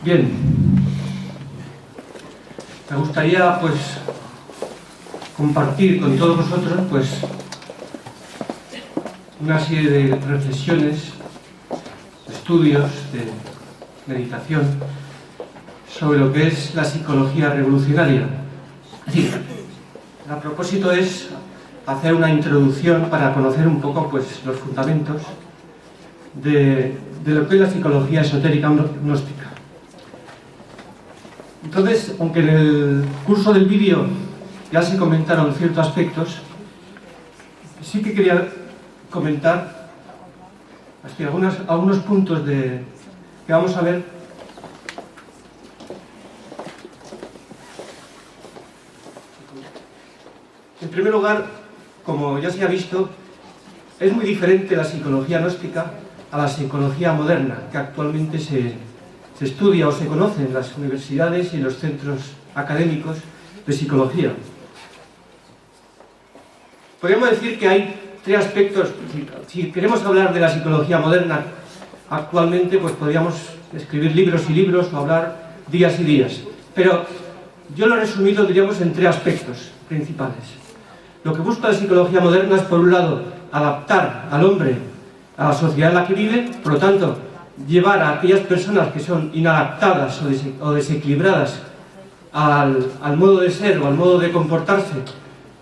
Bien, me gustaría pues compartir con todos vosotros pues una serie de reflexiones, estudios, de meditación sobre lo que es la psicología revolucionaria. Es decir, a propósito es hacer una introducción para conocer un poco pues los fundamentos de lo que es la psicología esotérica gnóstica. Entonces, aunque en el curso del vídeo ya se comentaron ciertos aspectos, sí que quería comentar algunos puntos que vamos a ver. En primer lugar, como ya se ha visto, es muy diferente la psicología gnóstica a la psicología moderna, que actualmente se estudia o se conoce en las universidades y en los centros académicos de psicología. Podríamos decir que hay tres aspectos. Si queremos hablar de la psicología moderna actualmente, pues podríamos escribir libros y libros o hablar días y días. Pero yo lo he resumido, diríamos, en tres aspectos principales. Lo que busca la psicología moderna es, por un lado, adaptar al hombre a la sociedad en la que vive, por lo tanto, llevar a aquellas personas que son inadaptadas o desequilibradas al modo de ser o al modo de comportarse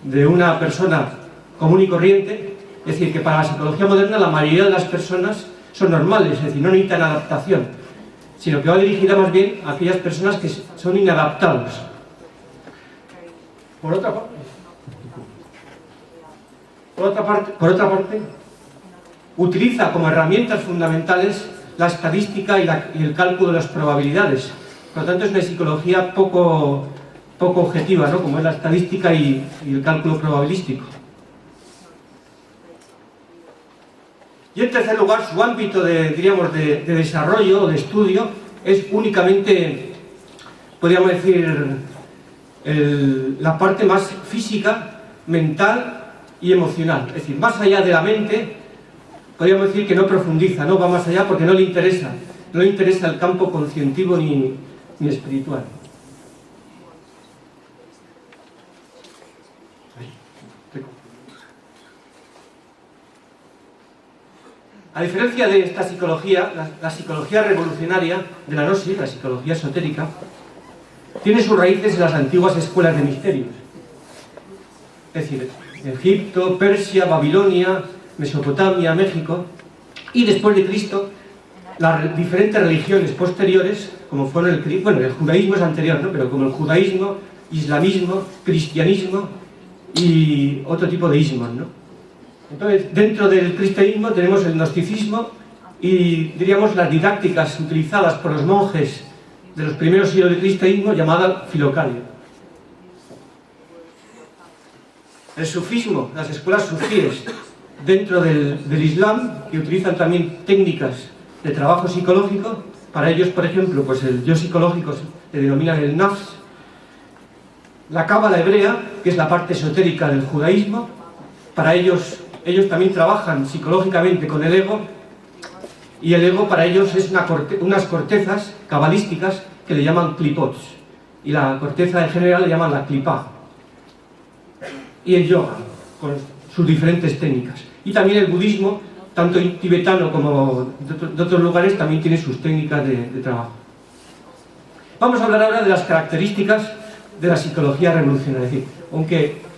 de una persona común y corriente. Es decir, que para la psicología moderna la mayoría de las personas son normales, es decir, no necesitan adaptación, sino que va dirigida más bien a aquellas personas que son inadaptadas. Por otra parte, utiliza como herramientas fundamentales la estadística y el cálculo de las probabilidades. Por lo tanto, es una psicología poco objetiva, ¿no? Como es la estadística y el cálculo probabilístico. Y en tercer lugar, su ámbito de desarrollo o de estudio es únicamente, podríamos decir, la parte más física, mental y emocional. Es decir, más allá de la mente, podríamos decir que no profundiza, no va más allá porque no le interesa el campo conscientivo ni espiritual. A diferencia de esta psicología, la psicología revolucionaria de la gnosis, la psicología esotérica, tiene sus raíces en las antiguas escuelas de misterios. Es decir, Egipto, Persia, Babilonia, Mesopotamia, México, y después de Cristo, las diferentes religiones posteriores, como fueron el judaísmo es anterior, ¿no? Pero como el judaísmo, islamismo, cristianismo y otro tipo de ismos, ¿no? Entonces, dentro del cristianismo tenemos el gnosticismo y, diríamos, las didácticas utilizadas por los monjes de los primeros siglos del cristianismo, llamada filocalia. El sufismo, las escuelas sufíes dentro del Islam, que utilizan también técnicas de trabajo psicológico. Para ellos, por ejemplo, pues el yo psicológico se denomina el nafs. La cábala hebrea, que es la parte esotérica del judaísmo, para ellos también trabajan psicológicamente con el ego, y el ego para ellos es unas cortezas cabalísticas que le llaman clipots, y la corteza en general le llaman la clipá. Y el yoga, con sus diferentes técnicas. Y también el budismo, tanto tibetano como de otros lugares, también tiene sus técnicas de trabajo. Vamos a hablar ahora de las características de la psicología revolucionaria. Es decir, aunque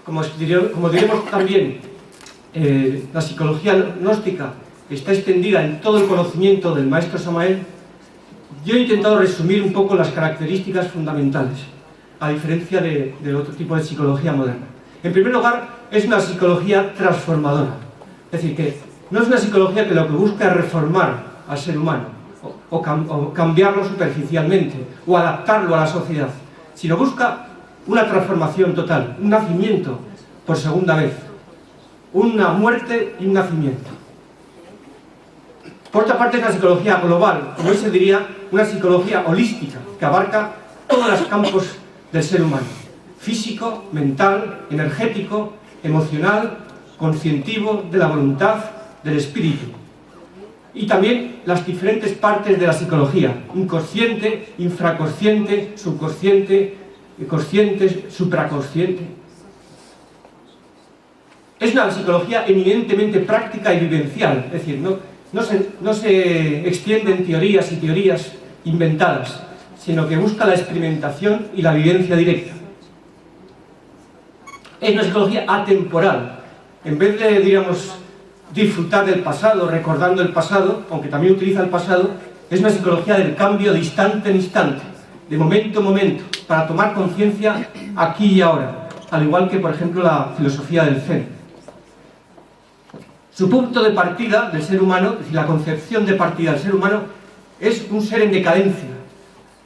como diremos también, la psicología gnóstica está extendida en todo el conocimiento del maestro Samael, yo he intentado resumir un poco las características fundamentales, a diferencia de otro tipo de psicología moderna. En primer lugar, es una psicología transformadora. Es decir, que no es una psicología que lo que busca es reformar al ser humano, o cambiarlo superficialmente, o adaptarlo a la sociedad, sino busca una transformación total, un nacimiento por segunda vez, una muerte y un nacimiento. Por otra parte, es una psicología global, como se diría, una psicología holística, que abarca todos los campos del ser humano: físico, mental, energético, emocional, conscientivo, de la voluntad, del espíritu. Y también las diferentes partes de la psicología: inconsciente, infraconsciente, subconsciente, consciente, supraconsciente. Es una psicología eminentemente práctica y vivencial, es decir, no se extiende en teorías y teorías inventadas, sino que busca la experimentación y la vivencia directa. Es una psicología atemporal. En vez de, diríamos, disfrutar del pasado, recordando el pasado, aunque también utiliza el pasado, es una psicología del cambio de instante en instante, de momento en momento, para tomar conciencia aquí y ahora, al igual que, por ejemplo, la filosofía del Zen. Su punto de partida del ser humano, es decir, la concepción de partida del ser humano, es un ser en decadencia.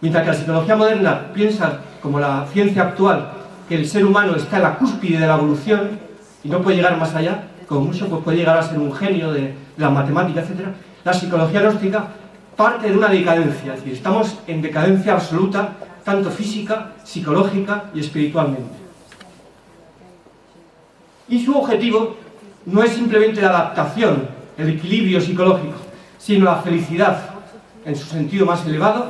Mientras que la psicología moderna piensa, como la ciencia actual, que el ser humano está en la cúspide de la evolución y no puede llegar más allá, como mucho pues puede llegar a ser un genio de la matemática, etc. La psicología gnóstica parte de una decadencia, es decir, estamos en decadencia absoluta, tanto física, psicológica y espiritualmente. Y su objetivo no es simplemente la adaptación, el equilibrio psicológico, sino la felicidad en su sentido más elevado,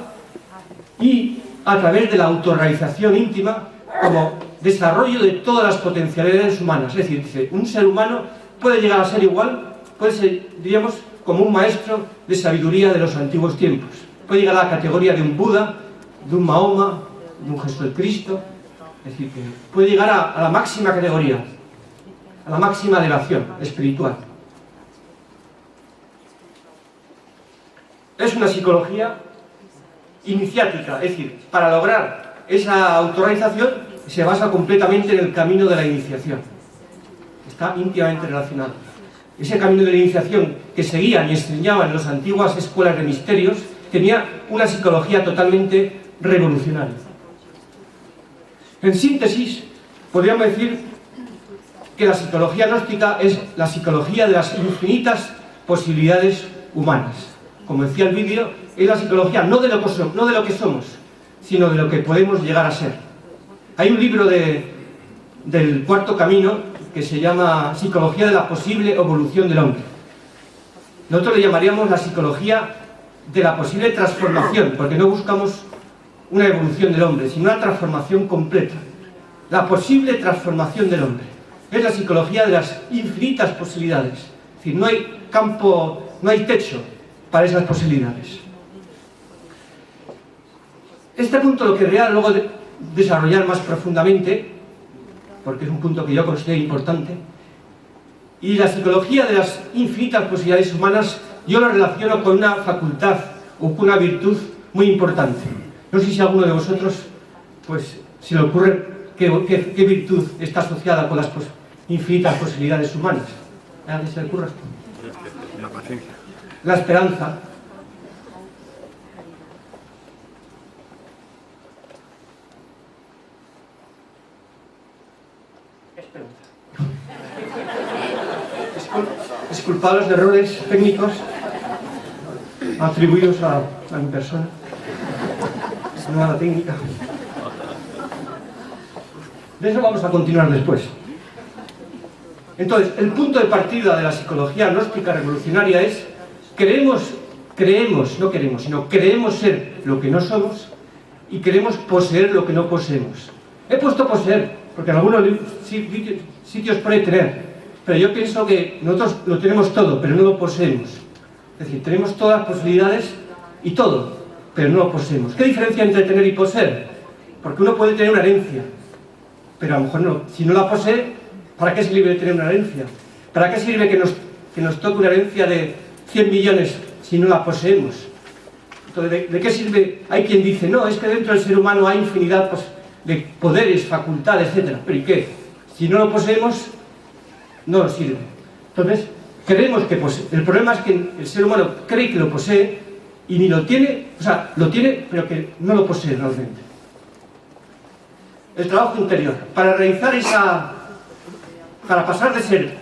y a través de la autorrealización íntima como desarrollo de todas las potencialidades humanas. Es decir, dice, un ser humano puede llegar a ser igual, puede ser, diríamos, como un maestro de sabiduría de los antiguos tiempos. Puede llegar a la categoría de un Buda, de un Mahoma, de un Jesucristo. Es decir, que puede llegar a la máxima categoría, a la máxima elevación espiritual. Es una psicología iniciática, es decir, para lograr esa autorrealización se basa completamente en el camino de la iniciación. Está íntimamente relacionado. Ese camino de la iniciación que seguían y enseñaban en las antiguas escuelas de misterios tenía una psicología totalmente revolucionaria. En síntesis, podríamos decir que la psicología gnóstica es la psicología de las infinitas posibilidades humanas. Como decía el vídeo, es la psicología no de lo que somos, sino de lo que podemos llegar a ser. Hay un libro del Cuarto Camino que se llama Psicología de la posible evolución del hombre. Nosotros le llamaríamos la psicología de la posible transformación, porque no buscamos una evolución del hombre, sino una transformación completa. La posible transformación del hombre. Es la psicología de las infinitas posibilidades. Es decir, no hay campo, no hay techo para esas posibilidades. Este punto lo querría luego desarrollar más profundamente, porque es un punto que yo considero importante. Y la psicología de las infinitas posibilidades humanas yo lo relaciono con una facultad o con una virtud muy importante. No sé si a alguno de vosotros pues, se le ocurre qué virtud está asociada con las infinitas posibilidades humanas. ¿A qué se le ocurre? La paciencia. La esperanza. Disculpad los errores técnicos atribuidos a mi persona, no a la técnica. De eso vamos a continuar después. Entonces, el punto de partida de la psicología gnóstica revolucionaria es creemos ser lo que no somos y queremos poseer lo que no poseemos. He puesto poseer, porque en algunos sitios pone tener, pero yo pienso que nosotros lo tenemos todo, pero no lo poseemos. Es decir, tenemos todas las posibilidades y todo, pero no lo poseemos. ¿Qué diferencia entre tener y poseer? Porque uno puede tener una herencia, pero a lo mejor no. Si no la posee, ¿para qué sirve tener una herencia? ¿Para qué sirve que nos toque una herencia de 100 millones si no la poseemos? Entonces, ¿de qué sirve? Hay quien dice, no, es que dentro del ser humano hay infinidad de poderes, facultades, etc. ¿Pero y qué? Si no lo poseemos, no nos sirve. Entonces, creemos que posee. El problema es que el ser humano cree que lo posee y ni lo tiene, o sea, lo tiene, pero que no lo posee realmente. El trabajo interior. Para realizar para pasar de ser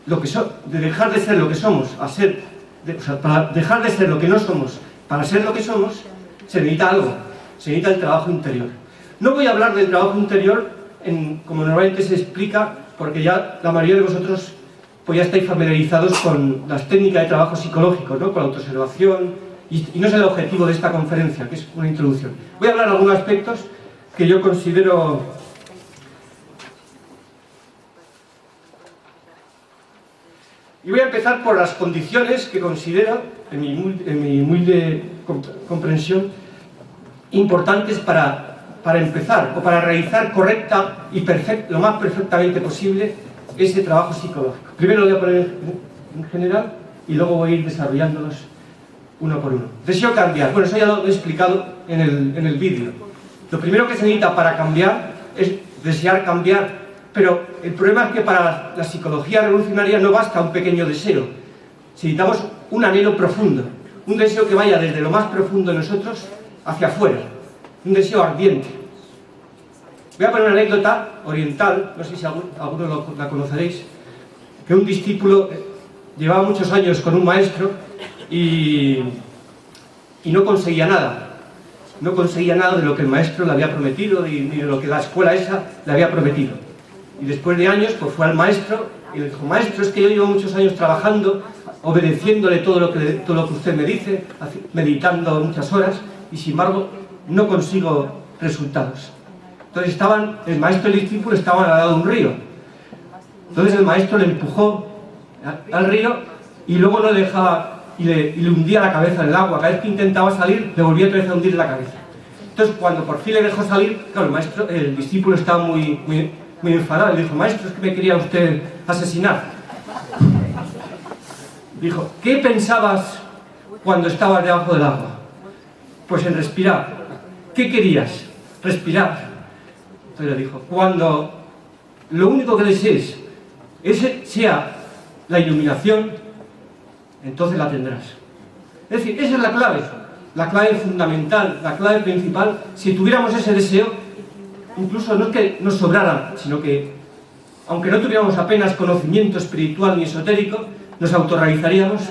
lo que de dejar de ser lo que somos a ser, para dejar de ser lo que no somos para ser lo que somos, se necesita algo, se necesita el trabajo interior. No voy a hablar del trabajo interior como normalmente se explica, porque ya la mayoría de vosotros pues ya estáis familiarizados con las técnicas de trabajo psicológico, ¿no? Con la autoobservación, y no es el objetivo de esta conferencia, que es una introducción. Voy a hablar de algunos aspectos que yo considero y voy a empezar por las condiciones que considero, en mi humilde comprensión, importantes para empezar o para realizar correcta y lo más perfectamente posible ese trabajo psicológico. Primero lo voy a poner en general y luego voy a ir desarrollándolos uno por uno. Deseo cambiar. Bueno, eso ya lo he explicado en el vídeo. Lo primero que se necesita para cambiar es desear cambiar, pero el problema es que para la psicología revolucionaria no basta un pequeño deseo. Necesitamos un anhelo profundo, un deseo que vaya desde lo más profundo de nosotros hacia afuera, un deseo ardiente. Voy a poner una anécdota oriental, no sé si algunos la conoceréis, que un discípulo llevaba muchos años con un maestro y no conseguía nada. No conseguía nada de lo que el maestro le había prometido ni de lo que la escuela esa le había prometido. Y después de años, pues fue al maestro y le dijo: maestro, es que yo llevo muchos años trabajando, obedeciéndole todo lo que usted me dice, meditando muchas horas, y sin embargo no consigo resultados. Entonces el maestro y el discípulo estaban al lado de un río. Entonces el maestro le empujó al río y luego no le dejaba, y le hundía la cabeza en el agua. Cada vez que intentaba salir, le volvía otra vez a hundir la cabeza. Entonces cuando por fin le dejó salir, claro, el discípulo estaba muy enfadado. Le dijo: maestro, es que me quería usted asesinar. Dijo: ¿qué pensabas cuando estabas debajo del agua? Pues en respirar. ¿Qué querías? Respirar. Entonces le dijo: cuando lo único que desees sea la iluminación, entonces la tendrás. Es decir, esa es la clave fundamental, la clave principal. Si tuviéramos ese deseo, incluso no es que nos sobrara, sino que, aunque no tuviéramos apenas conocimiento espiritual ni esotérico, nos autorrealizaríamos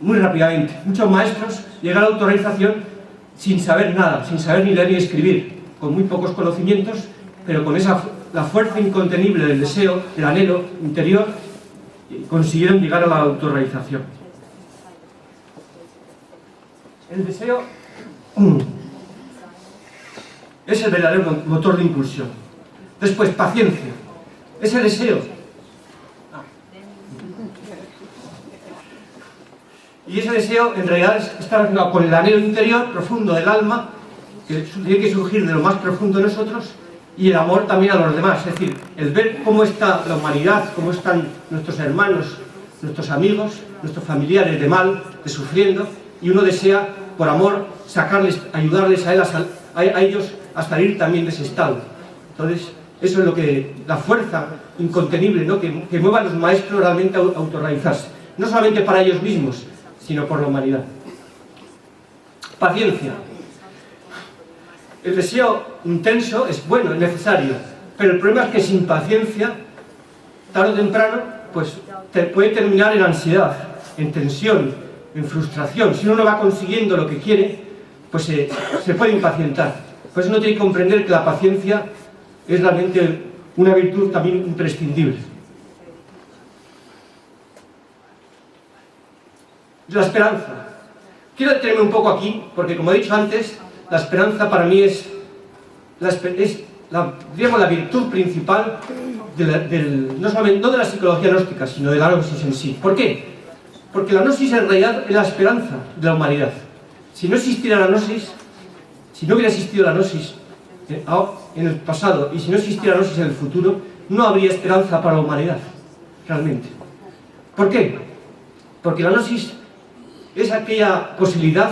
muy rápidamente. Muchos maestros llegan a la autorrealización sin saber nada, sin saber ni leer ni escribir, con muy pocos conocimientos, pero con la fuerza incontenible del deseo, del anhelo interior, consiguieron llegar a la autorrealización. El deseo es el verdadero motor de impulsión. Después, paciencia. Ese deseo. Y ese deseo, en realidad, está relacionado con el anhelo interior profundo del alma, que tiene que surgir de lo más profundo de nosotros, y el amor también a los demás. Es decir, el ver cómo está la humanidad, cómo están nuestros hermanos, nuestros amigos, nuestros familiares de mal, de sufriendo, y uno desea, por amor, ayudarles a ellos a salir también de ese estado. Entonces, eso es lo que, la fuerza incontenible, ¿no?, que mueva a los maestros realmente a autorrealizarse. No solamente para ellos mismos, sino por la humanidad. Paciencia. El deseo intenso es bueno, es necesario, pero el problema es que sin paciencia, tarde o temprano, pues puede terminar en ansiedad, en tensión, en frustración. Si uno no va consiguiendo lo que quiere, pues se puede impacientar. Por eso uno tiene que comprender que la paciencia es realmente una virtud también imprescindible. La esperanza. Quiero detenerme un poco aquí, porque como he dicho antes, la esperanza para mí es digamos, la virtud principal no solamente no de la psicología gnóstica, sino de la gnosis en sí. ¿Por qué? Porque la gnosis en realidad es la esperanza de la humanidad. Si no existiera la gnosis, si no hubiera existido la gnosis en el pasado y si no existiera la gnosis en el futuro, no habría esperanza para la humanidad, realmente. ¿Por qué? Porque la gnosis es aquella posibilidad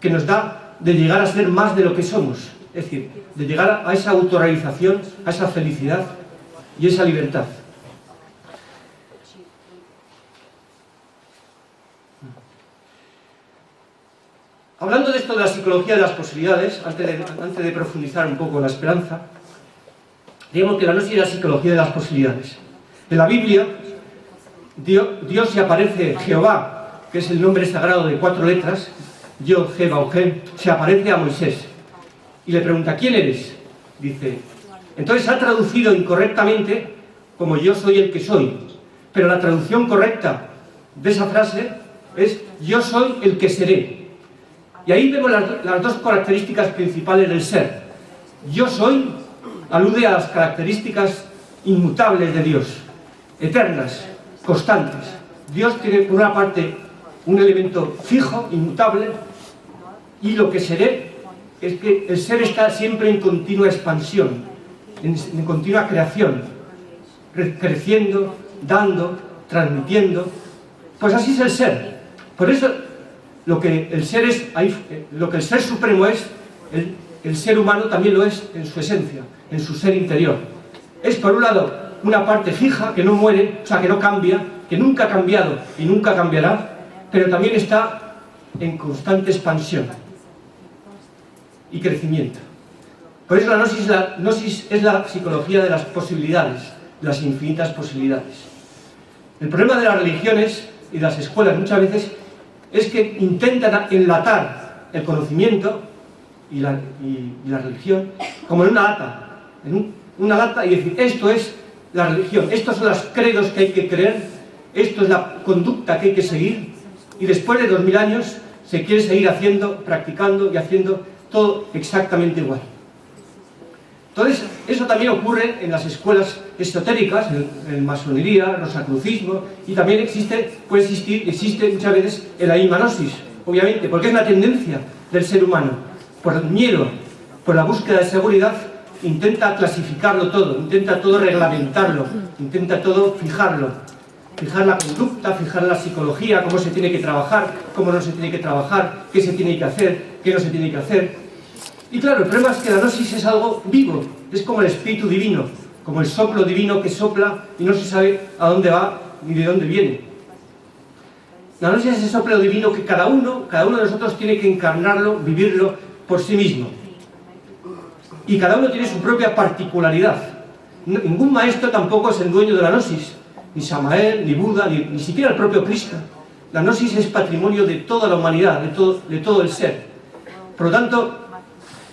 que nos da de llegar a ser más de lo que somos, es decir, de llegar a esa autorrealización, a esa felicidad y esa libertad. Hablando de esto de la psicología de las posibilidades, antes de profundizar un poco en la esperanza, digamos que la gnosis es la psicología de las posibilidades. En la Biblia, Dios se aparece, Jehová, que es el nombre sagrado de 4 letras, Yod, He, Vav, He, se aparece a Moisés y le pregunta: ¿quién eres? Dice, entonces ha traducido incorrectamente como yo soy el que soy, pero la traducción correcta de esa frase es yo soy el que seré. Y ahí vemos las dos características principales del ser. Yo soy alude a las características inmutables de Dios, eternas, constantes. Dios tiene por una parte un elemento fijo, inmutable, y lo que seré es que el ser está siempre en continua expansión, en continua creación, creciendo, dando, transmitiendo. Pues así es el ser. Por eso lo que el ser es, lo que el ser supremo es, el ser humano también lo es en su esencia, en su ser interior. Es por un lado una parte fija que no muere, o sea que no cambia, que nunca ha cambiado y nunca cambiará, pero también está en constante expansión y crecimiento. Por eso la gnosis es la psicología de las posibilidades, de las infinitas posibilidades. El problema de las religiones y de las escuelas muchas veces es que intentan enlatar el conocimiento y la religión como en una lata, una lata, y decir, esto es la religión, estos son los credos que hay que creer, esto es la conducta que hay que seguir, y después de 2000 años se quiere seguir haciendo, practicando y haciendo todo exactamente igual. Entonces, eso también ocurre en las escuelas esotéricas, en masonería, rosacrucismo, y también existe muchas veces en la himanosis, obviamente, porque es una tendencia del ser humano. Por el miedo, por la búsqueda de seguridad, intenta clasificarlo todo, intenta todo reglamentarlo, intenta todo fijarlo. Fijar la conducta, fijar la psicología, cómo se tiene que trabajar, cómo no se tiene que trabajar, qué se tiene que hacer, qué no se tiene que hacer. Y claro, el problema es que la gnosis es algo vivo, es como el espíritu divino, como el soplo divino que sopla y no se sabe a dónde va ni de dónde viene. La gnosis es ese soplo divino que cada uno de nosotros tiene que encarnarlo, vivirlo por sí mismo. Y cada uno tiene su propia particularidad. Ningún maestro tampoco es el dueño de la gnosis, ni Samael, ni Buda, ni siquiera el propio Cristo. La gnosis es patrimonio de toda la humanidad, de todo el ser. Por lo tanto,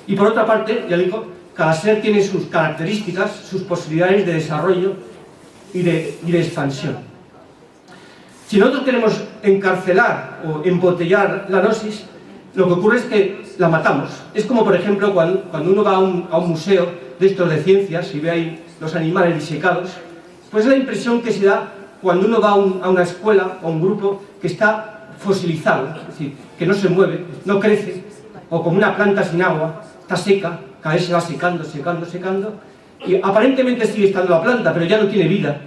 y por otra parte, ya digo, cada ser tiene sus características, sus posibilidades de desarrollo y de expansión. Si nosotros queremos encarcelar o embotellar la gnosis, lo que ocurre es que la matamos. Es como, por ejemplo, cuando uno va a un museo de estos de ciencias y ve ahí los animales disecados, pues es la impresión que se da cuando uno va a una escuela o a un grupo que está fosilizado, es decir, que no se mueve, no crece, o como una planta sin agua, está seca, cada vez se va secando, y aparentemente sigue estando la planta, pero ya no tiene vida.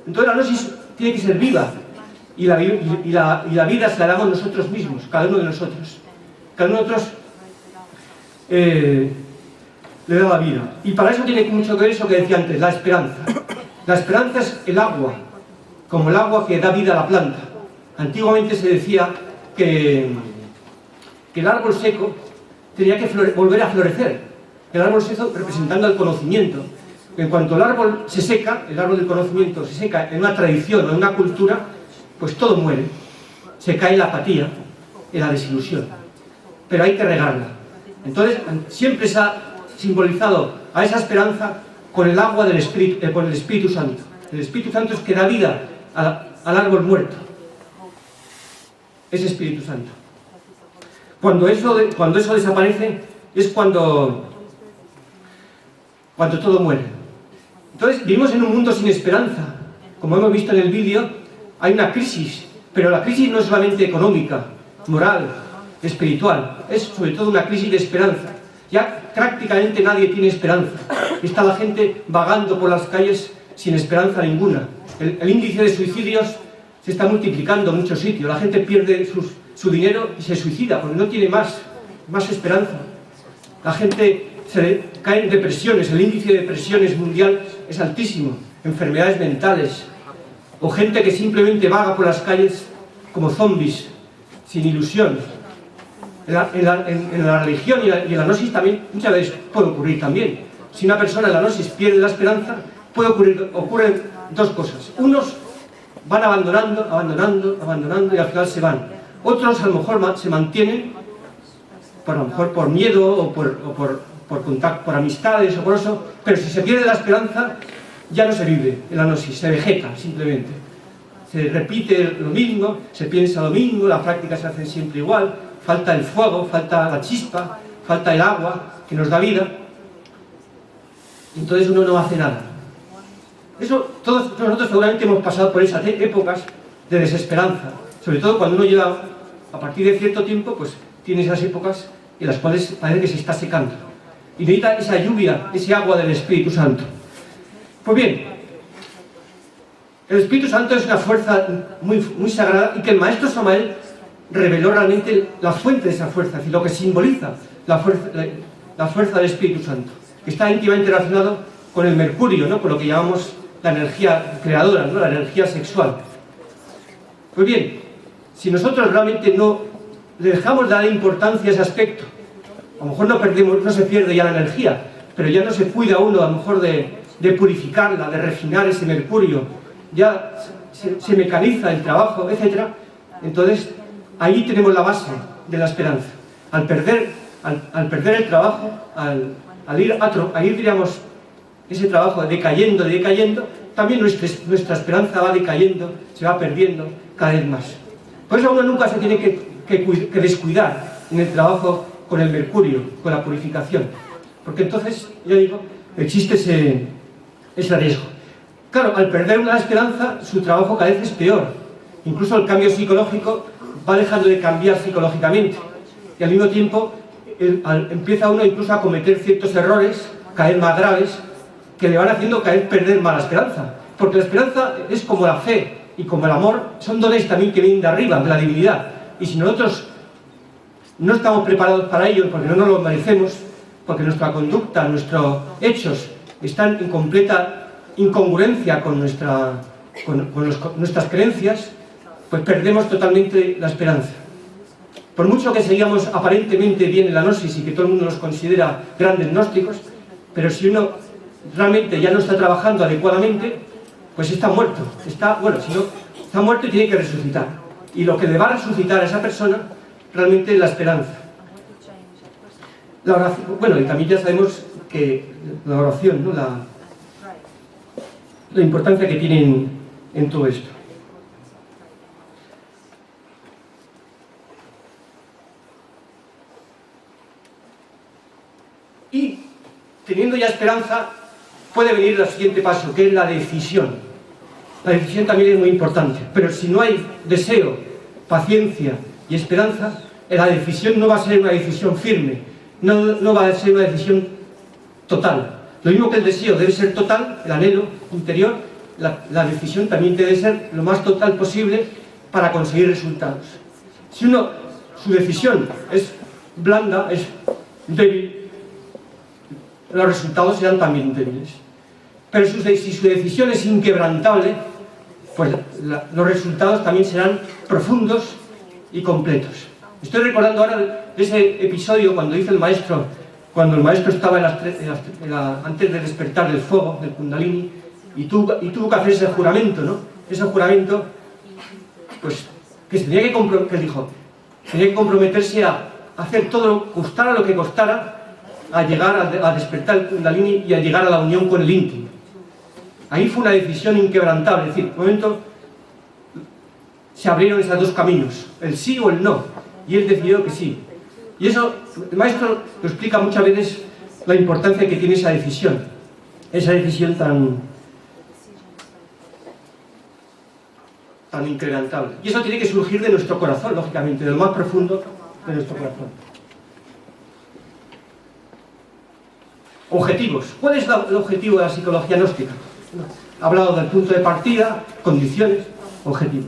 Entonces la gnosis tiene que ser viva, y la vida se la damos nosotros mismos, cada uno de nosotros. Cada uno de nosotros le da la vida. Y para eso tiene mucho que ver eso que decía antes, la esperanza. La esperanza es el agua, como el agua que da vida a la planta. Antiguamente se decía que el árbol seco tenía que volver a florecer. El árbol seco representando el conocimiento. En cuanto el árbol se seca, el árbol del conocimiento se seca en una tradición o en una cultura, pues todo muere. Se cae en la apatía, en la desilusión. Pero hay que regarla. Entonces, siempre se ha simbolizado a esa esperanza con el agua del Espíritu, con el Espíritu Santo. El Espíritu Santo es que da vida al árbol muerto. Ese Espíritu Santo. Cuando eso desaparece es cuando todo muere. Entonces vivimos en un mundo sin esperanza. Como hemos visto en el vídeo, hay una crisis, pero la crisis no es solamente económica, moral, espiritual, es sobre todo una crisis de esperanza. Ya prácticamente nadie tiene esperanza. Está la gente vagando por las calles sin esperanza ninguna. El índice de suicidios se está multiplicando en muchos sitios. La gente pierde su dinero y se suicida porque no tiene más esperanza. La gente cae en depresiones, el índice de depresiones mundial es altísimo. Enfermedades mentales, o gente que simplemente vaga por las calles como zombies, sin ilusión. En la religión y en la gnosis también muchas veces puede ocurrir también. Si una persona en la gnosis pierde la esperanza, ocurren dos cosas. Unos van abandonando y al final se van. Otros a lo mejor se mantienen, a lo mejor por miedo o por contacto, por amistades o por eso, pero si se pierde la esperanza ya no se vive en la gnosis, se vegeta simplemente. se repite lo mismo, se piensa lo mismo, las prácticas se hacen siempre igual, falta el fuego, falta la chispa, falta el agua que nos da vida, entonces uno no hace nada. Eso, todos nosotros seguramente hemos pasado por esas épocas de desesperanza, sobre todo cuando uno lleva, a partir de cierto tiempo, pues tiene esas épocas en las cuales parece que se está secando y necesita esa lluvia, ese agua del Espíritu Santo. Pues bien, el Espíritu Santo es una fuerza muy sagrada y que el maestro Samael reveló realmente la fuente de esa fuerza, es decir, lo que simboliza la fuerza del Espíritu Santo, que está íntimamente relacionado con el mercurio, ¿no? Con lo que llamamos la energía creadora, ¿no? La energía sexual. Pues bien, si nosotros realmente no le dejamos de dar importancia a ese aspecto, a lo mejor no se pierde ya la energía, pero ya no se cuida uno a lo mejor de purificarla, de refinar ese mercurio, ya se mecaniza el trabajo, etc. Entonces, ahí tenemos la base de la esperanza. Al perder el trabajo, al ir, digamos, ese trabajo decayendo, también nuestra esperanza va decayendo, se va perdiendo cada vez más. Por eso uno nunca se tiene que descuidar en el trabajo con el mercurio, con la purificación, porque entonces, ya digo, existe ese riesgo. Claro, al perder una esperanza, su trabajo cada vez es peor. Incluso el cambio psicológico va dejando de cambiar psicológicamente. Y al mismo tiempo empieza uno incluso a cometer ciertos errores, cada vez más graves, que le van haciendo cada vez perder más la esperanza. Porque la esperanza es como la fe y como el amor, son dones también que vienen de arriba, de la divinidad. Y si nosotros no estamos preparados para ello, porque no nos lo merecemos, porque nuestra conducta, nuestros hechos están en completa incongruencia con nuestras creencias, pues perdemos totalmente la esperanza. Por mucho que sigamos aparentemente bien en la gnosis y que todo el mundo nos considera grandes gnósticos, pero si uno realmente ya no está trabajando adecuadamente, pues está muerto. Está muerto y tiene que resucitar. Y lo que le va a resucitar a esa persona realmente es la esperanza. La oración, bueno, y también ya sabemos que la oración, ¿no? La importancia que tiene en todo esto. Y teniendo ya esperanza, puede venir el siguiente paso, que es la decisión. La decisión también es muy importante, pero si no hay deseo, paciencia y esperanza, la decisión no va a ser una decisión firme, no va a ser una decisión total. Lo mismo que el deseo debe ser total, el anhelo interior, la decisión también debe ser lo más total posible para conseguir resultados. Si su decisión es blanda, es débil, los resultados serán también débiles. Pero si su decisión es inquebrantable, pues los resultados también serán profundos y completos. Estoy recordando ahora de ese episodio cuando el maestro estaba antes de despertar del fuego, del Kundalini, y tuvo que hacer ese juramento, ¿no? Ese juramento, pues, que tenía que comprometerse a hacer todo, costara lo que costara, a llegar a despertar el Kundalini y a llegar a la unión con el íntimo. Ahí fue una decisión inquebrantable, es decir, en un momento se abrieron esos dos caminos, el sí o el no, y él decidió que sí. Y eso, el maestro lo explica muchas veces, la importancia que tiene esa decisión tan inquebrantable. Y eso tiene que surgir de nuestro corazón, lógicamente, de lo más profundo de nuestro corazón. Objetivos. ¿Cuál es el objetivo de la psicología gnóstica? Ha hablado del punto de partida, condiciones, objetivos.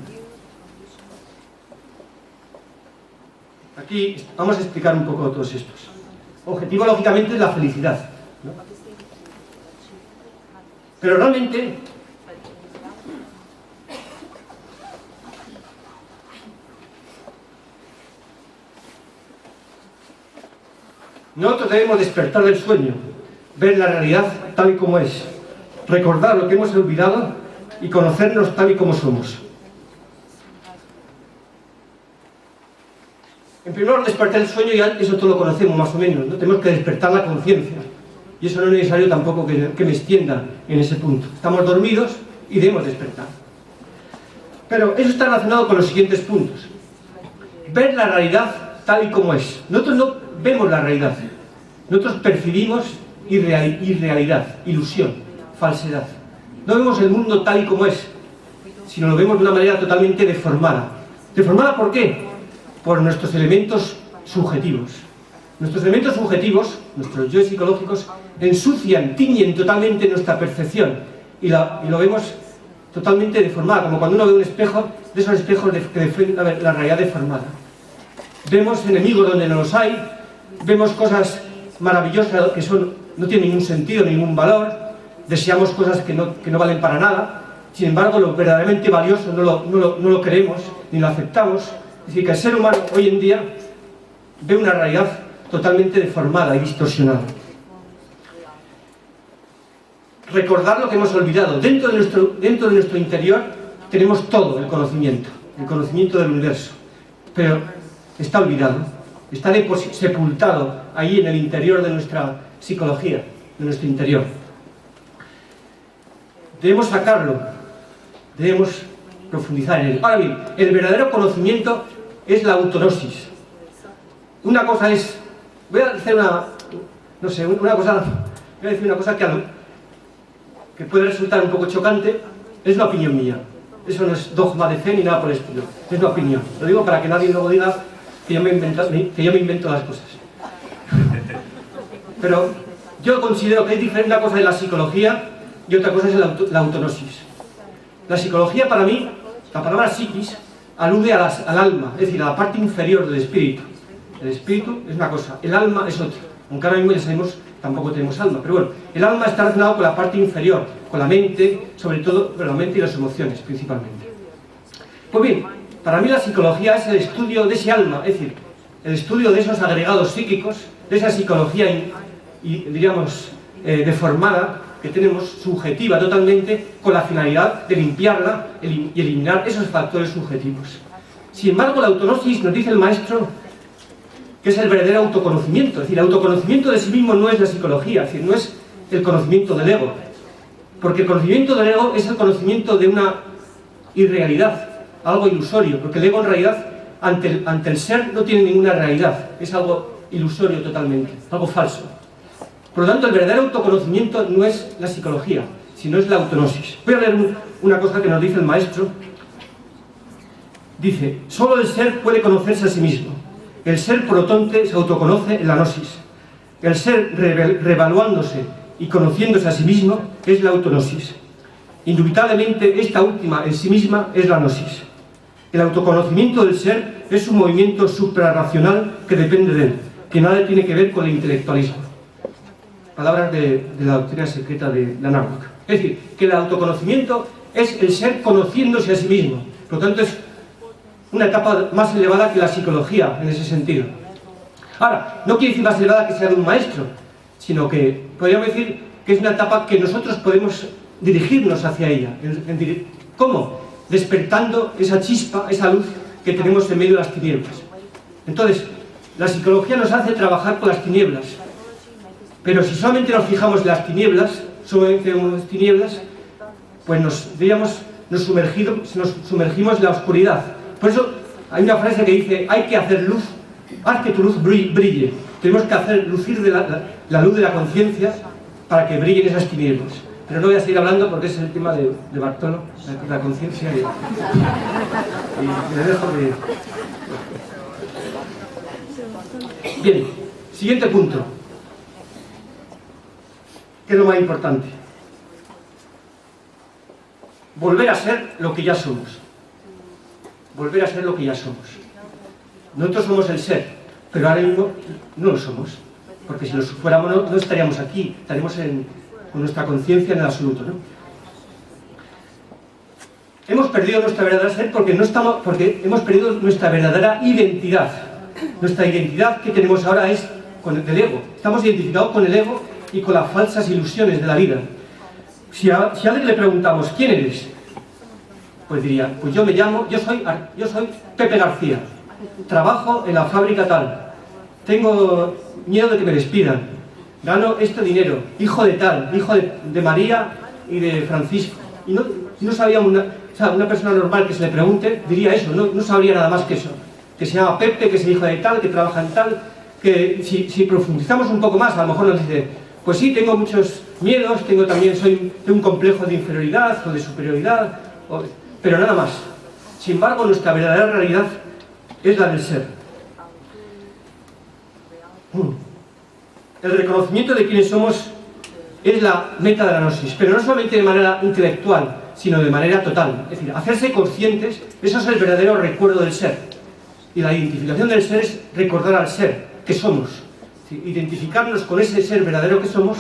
Aquí vamos a explicar un poco todos estos. Objetivo, lógicamente, es la felicidad, ¿no? Pero realmente nosotros debemos despertar del sueño, ver la realidad tal y como es, recordar lo que hemos olvidado y conocernos tal y como somos. En primer lugar, despertar el sueño, ya eso todo lo conocemos más o menos, ¿no? Tenemos que despertar la conciencia. Y eso no es necesario tampoco que me extienda en ese punto. Estamos dormidos y debemos despertar. Pero eso está relacionado con los siguientes puntos. Ver la realidad tal y como es. Nosotros no vemos la realidad. Nosotros percibimos irrealidad, ilusión, falsedad. No vemos el mundo tal y como es, sino lo vemos de una manera totalmente deformada. ¿Deformada por qué? Por nuestros elementos subjetivos. Nuestros elementos subjetivos, nuestros yo psicológicos, ensucian, tiñen totalmente nuestra percepción y lo vemos totalmente deformada, como cuando uno ve un espejo, de esos espejos que defienden la realidad deformada. Vemos enemigos donde no los hay, vemos cosas maravillosas que no tienen ningún sentido, ningún valor, deseamos cosas que no valen para nada, sin embargo lo verdaderamente valioso no lo queremos ni lo aceptamos. Es decir, que el ser humano hoy en día ve una realidad totalmente deformada y distorsionada. Recordar lo que hemos olvidado. Dentro de nuestro interior tenemos todo el conocimiento del universo, pero está olvidado, está sepultado ahí en el interior de nuestra psicología, de nuestro interior. Debemos sacarlo, debemos profundizar en él. Ahora bien, el verdadero conocimiento es la autognosis. Una cosa es, voy a decir una cosa que puede resultar un poco chocante, es una opinión mía. Eso no es dogma de fe ni nada por el estilo, es una opinión. Lo digo para que nadie luego diga que yo me invento las cosas. Pero yo considero que es diferente una cosa de la psicología y otra cosa es la autognosis. La psicología, para mí, la palabra psiquis alude al alma, es decir, a la parte inferior del espíritu. El espíritu es una cosa, el alma es otra. Aunque ahora mismo ya sabemos, tampoco tenemos alma. Pero bueno, el alma está relacionado con la parte inferior, con la mente, sobre todo con la mente y las emociones, principalmente. Pues bien, para mí la psicología es el estudio de ese alma, es decir, el estudio de esos agregados psíquicos, de esa psicología, diríamos, deformada, que tenemos, subjetiva totalmente, con la finalidad de limpiarla y eliminar esos factores subjetivos. Sin embargo, la autognosis, nos dice el maestro, que es el verdadero autoconocimiento. Es decir, el autoconocimiento de sí mismo no es la psicología, es decir, no es el conocimiento del ego. Porque el conocimiento del ego es el conocimiento de una irrealidad, algo ilusorio, porque el ego en realidad, ante el ser, no tiene ninguna realidad, es algo ilusorio totalmente, algo falso. Por lo tanto, el verdadero autoconocimiento no es la psicología, sino es la autognosis. Voy a leer una cosa que nos dice el maestro. Dice, solo el ser puede conocerse a sí mismo. El ser protonte se autoconoce en la gnosis. El ser revaluándose y conociéndose a sí mismo es la autognosis. Indubitablemente, esta última en sí misma es la gnosis. El autoconocimiento del ser es un movimiento suprarracional que depende de él, que nada tiene que ver con el intelectualismo. Palabras de la doctrina secreta de Nanak. Es decir, que el autoconocimiento es el ser conociéndose a sí mismo. Por lo tanto, es una etapa más elevada que la psicología en ese sentido. Ahora, no quiere decir más elevada que sea de un maestro, sino que podríamos decir que es una etapa que nosotros podemos dirigirnos hacia ella. ¿Cómo? Despertando esa chispa, esa luz que tenemos en medio de las tinieblas. Entonces, la psicología nos hace trabajar con las tinieblas. Pero si solamente nos fijamos en las tinieblas, pues nos sumergimos en la oscuridad. Por eso hay una frase que dice, hay que hacer luz, haz que tu luz brille. Tenemos que hacer lucir de la luz de la conciencia para que brillen esas tinieblas. Pero no voy a seguir hablando porque ese es el tema de Bartolo, la conciencia, y me dejo de... Bien, siguiente punto. ¿Qué es lo más importante? Volver a ser lo que ya somos. Volver a ser lo que ya somos. Nosotros somos el ser, pero ahora mismo no lo somos. Porque si lo fuéramos no estaríamos aquí, estaríamos con nuestra conciencia en el absoluto, ¿no? Hemos perdido nuestra verdadera ser porque hemos perdido nuestra verdadera identidad. Nuestra identidad que tenemos ahora es con el ego. Estamos identificados con el ego y con las falsas ilusiones de la vida. Si a alguien le preguntamos, ¿quién eres? Pues diría, pues yo soy Pepe García, trabajo en la fábrica tal, tengo miedo de que me despidan, gano este dinero, hijo de tal, hijo de María y de Francisco. Y no sabíamos sea, una persona normal que se le pregunte diría eso, no sabría nada más que eso. Que se llama Pepe, que es el hijo de tal, que trabaja en tal, que si profundizamos un poco más, a lo mejor nos dice, pues sí, tengo muchos miedos, soy de un complejo de inferioridad o de superioridad, pero nada más. Sin embargo, nuestra verdadera realidad es la del ser. El reconocimiento de quiénes somos es la meta de la gnosis, pero no solamente de manera intelectual, sino de manera total. Es decir, hacerse conscientes, eso es el verdadero recuerdo del ser. Y la identificación del ser es recordar al ser, que somos. Es decir, identificarnos con ese ser verdadero que somos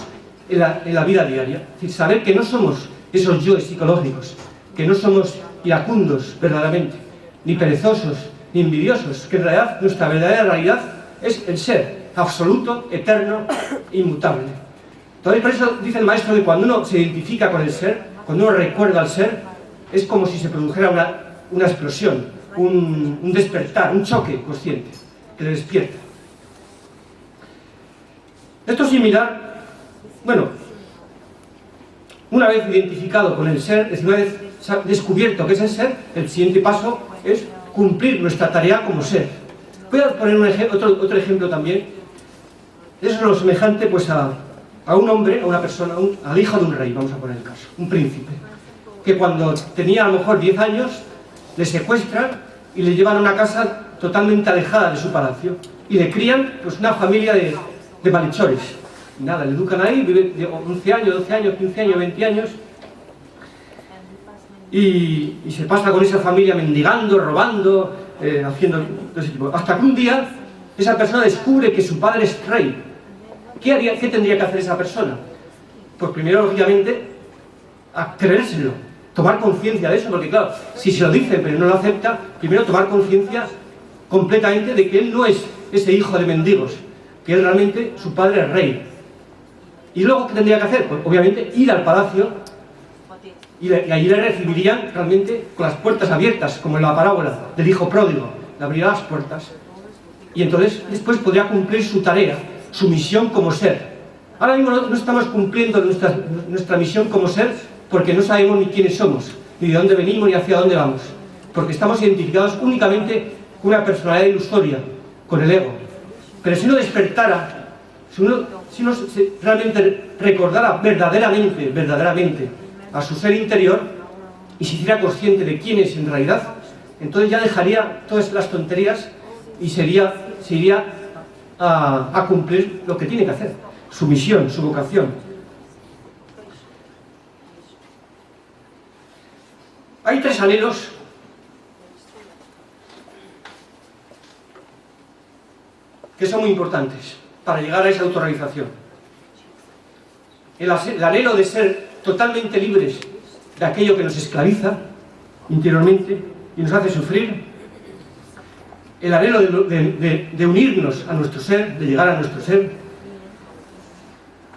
en la vida diaria. Es decir, saber que no somos esos yoes psicológicos, que no somos iracundos verdaderamente, ni perezosos, ni envidiosos, que en realidad nuestra verdadera realidad es el ser, absoluto, eterno, inmutable. Entonces, por eso dice el maestro que cuando uno se identifica con el ser, cuando uno recuerda al ser, es como si se produjera una explosión, un despertar, un choque consciente, que le despierta. Esto es similar, bueno, una vez identificado con el ser, es decir, una vez descubierto que es el ser, el siguiente paso es cumplir nuestra tarea como ser. Voy a poner otro ejemplo también. Eso es lo semejante pues a un hombre, a una persona, al hijo de un rey, vamos a poner el caso, un príncipe, que cuando tenía a lo mejor 10 años, le secuestran y le llevan a una casa totalmente alejada de su palacio y le crían pues una familia de malhechores. Y nada, le educan ahí, vive de 11 años, 12 años, 15 años, 20 años y se pasa con esa familia mendigando, robando, haciendo todo ese tipo. Hasta que un día esa persona descubre que su padre es rey. ¿Qué tendría que hacer esa persona? Pues primero, lógicamente, a creérselo, tomar conciencia de eso, porque claro, si se lo dice pero no lo acepta, primero tomar conciencia completamente de que él no es ese hijo de mendigos, que él realmente, su padre es rey. Y luego, ¿qué tendría que hacer? Pues obviamente ir al palacio y allí le recibirían realmente con las puertas abiertas, como en la parábola del hijo pródigo, le abrirá las puertas. Y entonces después podría cumplir su tarea, su misión como ser. Ahora mismo no estamos cumpliendo nuestra misión como ser porque no sabemos ni quiénes somos, ni de dónde venimos, ni hacia dónde vamos. Porque estamos identificados únicamente con una personalidad ilusoria, con el ego. Pero si uno despertara, si uno realmente recordara verdaderamente a su ser interior y se hiciera consciente de quién es en realidad, entonces ya dejaría todas las tonterías y se iría a cumplir lo que tiene que hacer, su misión, su vocación. Hay 3 anhelos que son muy importantes para llegar a esa autorrealización. El anhelo de ser totalmente libres de aquello que nos esclaviza interiormente y nos hace sufrir. El anhelo de unirnos a nuestro ser, de llegar a nuestro ser.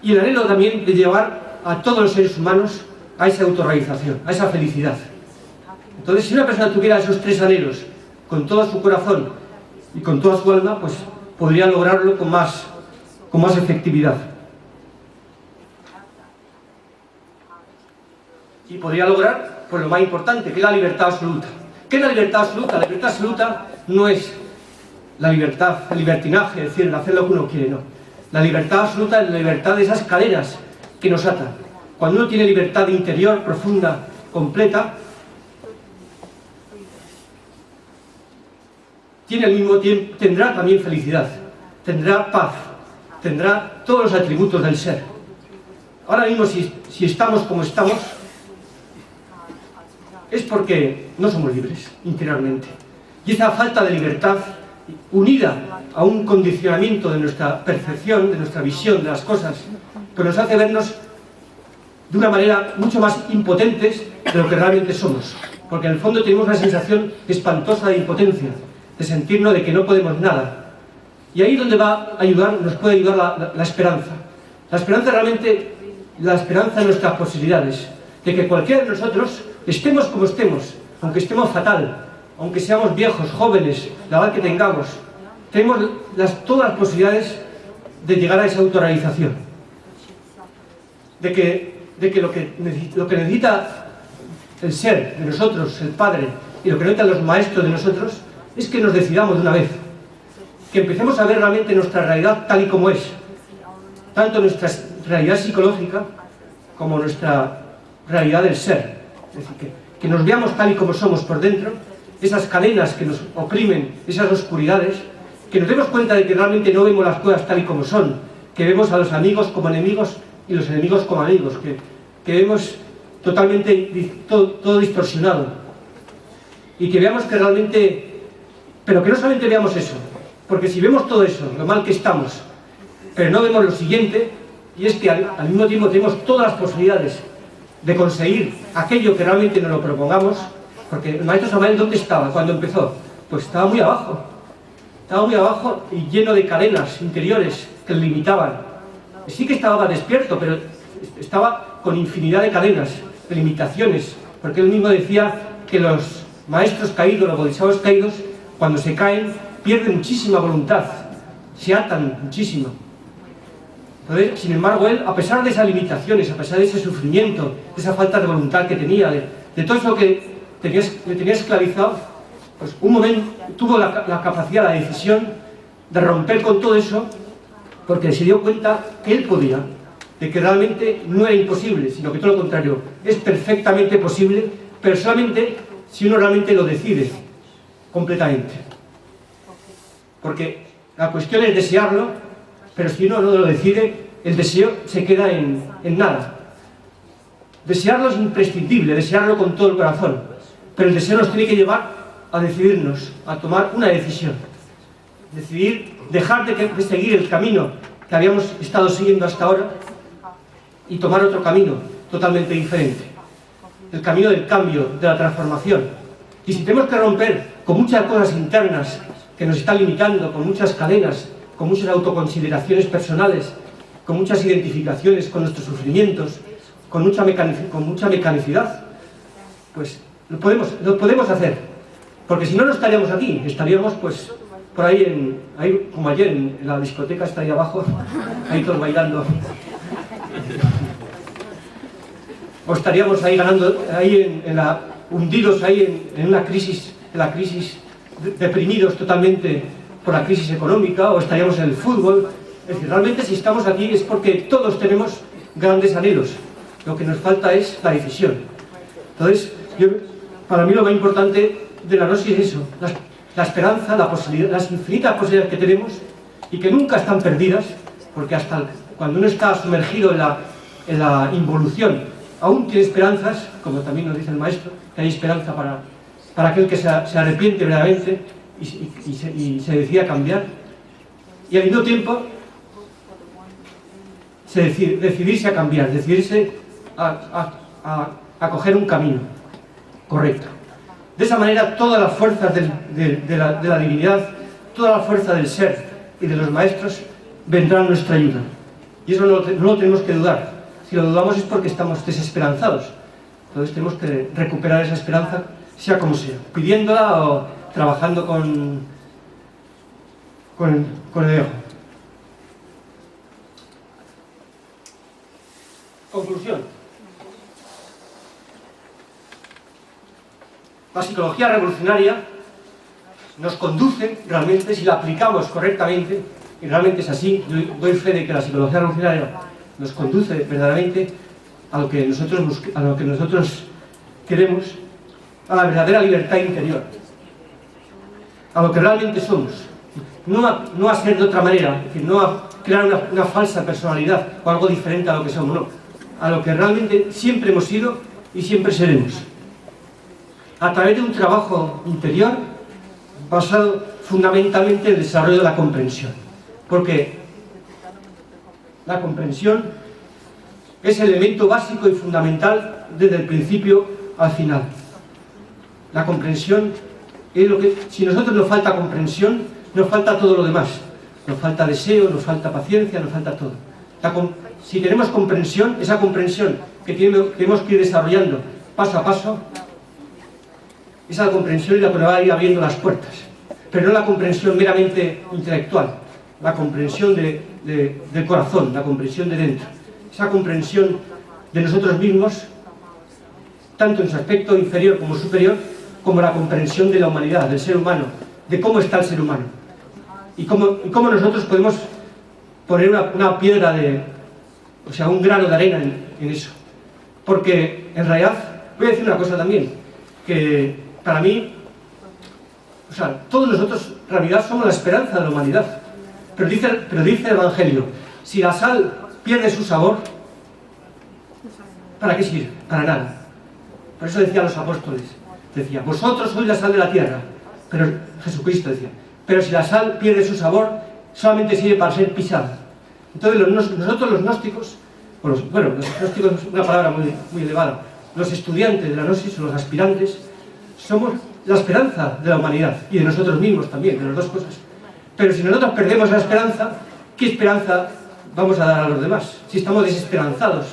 Y el anhelo también de llevar a todos los seres humanos a esa autorrealización, a esa felicidad. Entonces, si una persona tuviera esos 3 anhelos con todo su corazón y con toda su alma, pues podría lograrlo con más efectividad. Y podría lograr, pues lo más importante, que es la libertad absoluta. ¿Qué es la libertad absoluta? La libertad absoluta no es la libertad, el libertinaje, es decir, el hacer lo que uno quiere, no. La libertad absoluta es la libertad de esas cadenas que nos atan. Cuando uno tiene libertad interior, profunda, completa, tiene al mismo tiempo, tendrá también felicidad, tendrá paz, tendrá todos los atributos del ser. Ahora mismo, si estamos como estamos, es porque no somos libres interiormente. Y esa falta de libertad, unida a un condicionamiento de nuestra percepción, de nuestra visión de las cosas, pues nos hace vernos de una manera mucho más impotentes de lo que realmente somos. Porque en el fondo tenemos una sensación espantosa de impotencia, de sentirnos de que no podemos nada. Y ahí es donde nos puede ayudar la esperanza. La esperanza realmente, la esperanza de nuestras posibilidades, de que cualquiera de nosotros, estemos como estemos, aunque estemos fatal, aunque seamos viejos, jóvenes, la edad que tengamos, tenemos todas las posibilidades de llegar a esa autorrealización. De que lo que necesita el ser de nosotros, el Padre, y lo que necesitan los maestros de nosotros, es que nos decidamos de una vez, que empecemos a ver realmente nuestra realidad tal y como es, tanto nuestra realidad psicológica como nuestra realidad del ser. Es decir, que nos veamos tal y como somos por dentro, esas cadenas que nos oprimen, esas oscuridades, que nos demos cuenta de que realmente no vemos las cosas tal y como son, que vemos a los amigos como enemigos y los enemigos como amigos, que vemos totalmente todo distorsionado, y que veamos que realmente, pero que no solamente veamos eso, porque si vemos todo eso, lo mal que estamos, pero no vemos lo siguiente, y es que al mismo tiempo tenemos todas las posibilidades de conseguir aquello que realmente nos lo propongamos, porque el maestro Samael, ¿dónde estaba cuando empezó? Pues estaba muy abajo y lleno de cadenas interiores que le limitaban. Sí que estaba despierto, pero estaba con infinidad de cadenas, de limitaciones, porque él mismo decía que los maestros caídos, los bodhisattvas caídos, cuando se caen, pierden muchísima voluntad, se atan muchísimo. Entonces, sin embargo, él, a pesar de esas limitaciones, a pesar de ese sufrimiento, de esa falta de voluntad que tenía, de todo eso que le tenía esclavizado, pues un momento tuvo la capacidad, la decisión de romper con todo eso, porque se dio cuenta que él podía, de que realmente no era imposible, sino que todo lo contrario, es perfectamente posible, pero solamente si uno realmente lo decide completamente. Porque la cuestión es desearlo, pero si uno no lo decide, el deseo se queda en nada. Desearlo es imprescindible, desearlo con todo el corazón, pero el deseo nos tiene que llevar a decidirnos, a tomar una decisión. Decidir dejar de seguir el camino que habíamos estado siguiendo hasta ahora y tomar otro camino totalmente diferente. El camino del cambio, de la transformación. Y si tenemos que romper con muchas cosas internas que nos están limitando, con muchas cadenas, con muchas autoconsideraciones personales, con muchas identificaciones con nuestros sufrimientos, con mucha mecanicidad, pues lo podemos hacer. Porque si no, no estaríamos aquí, estaríamos pues por ahí, como ayer en la discoteca está ahí abajo, ahí todos bailando. O estaríamos ahí ganando, ahí hundidos ahí en una crisis, deprimidos totalmente por la crisis económica, o estaríamos en el fútbol. Es decir, realmente si estamos aquí es porque todos tenemos grandes anhelos. Lo que nos falta es la decisión. Entonces, para mí lo más importante de la gnosis es eso, la esperanza, la posibilidad, las infinitas posibilidades que tenemos y que nunca están perdidas, porque hasta cuando uno está sumergido en la involución, aún tiene esperanzas, como también nos dice el maestro, que hay esperanza para aquel que se arrepiente verdaderamente y se decide a cambiar. Y al mismo tiempo, decidirse a cambiar, decidirse a coger un camino correcto. De esa manera, todas las fuerzas de la divinidad, toda la fuerza del ser y de los maestros vendrán a nuestra ayuda. Y eso no lo tenemos que dudar. Si lo dudamos es porque estamos desesperanzados. Entonces tenemos que recuperar esa esperanza, sea como sea, pidiéndola o trabajando con el ego. Conclusión. La psicología revolucionaria nos conduce realmente, si la aplicamos correctamente, y realmente es así, yo doy fe de que la psicología revolucionaria nos conduce verdaderamente a lo que nosotros queremos, a la verdadera libertad interior, a lo que realmente somos, no a ser de otra manera, es decir, no a crear una falsa personalidad o algo diferente a lo que somos, no, a lo que realmente siempre hemos sido y siempre seremos, a través de un trabajo interior basado fundamentalmente en el desarrollo de la comprensión, porque la comprensión es el elemento básico y fundamental desde el principio al final. La comprensión es lo que, si a nosotros nos falta comprensión, nos falta todo lo demás. Nos falta deseo, nos falta paciencia, nos falta todo. Si tenemos comprensión, esa comprensión que tenemos que ir desarrollando paso a paso, esa comprensión es la que nos va a ir abriendo las puertas. Pero no la comprensión meramente intelectual, la comprensión del corazón, la comprensión de dentro. Esa comprensión de nosotros mismos tanto en su aspecto inferior como superior, como la comprensión de la humanidad, del ser humano, de cómo está el ser humano. Y cómo nosotros podemos poner una piedra o sea, un grano de arena en eso. Porque en realidad, voy a decir una cosa también, que para mí, o sea, todos nosotros en realidad somos la esperanza de la humanidad. Pero dice el Evangelio, si la sal pierde su sabor, ¿para qué sirve? Para nada. Por eso decían los apóstoles, decía, vosotros sois la sal de la tierra, pero Jesucristo decía, pero si la sal pierde su sabor, solamente sirve para ser pisada. Entonces nosotros los gnósticos, los gnósticos es una palabra muy elevada, los estudiantes de la gnosis, o los aspirantes, somos la esperanza de la humanidad y de nosotros mismos también, de las dos cosas. Pero si nosotros perdemos la esperanza, ¿qué esperanza vamos a dar a los demás? Si estamos desesperanzados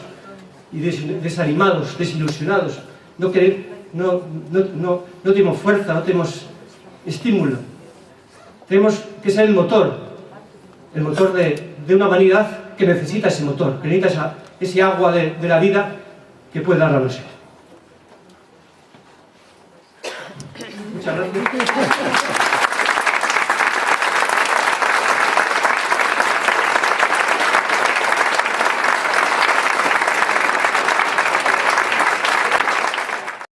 y desanimados, desilusionados, no tenemos fuerza, no tenemos estímulo. Tenemos que ser el motor de una humanidad que necesita ese motor, que necesita ese agua de la vida que puede dar la gnosis. Muchas gracias.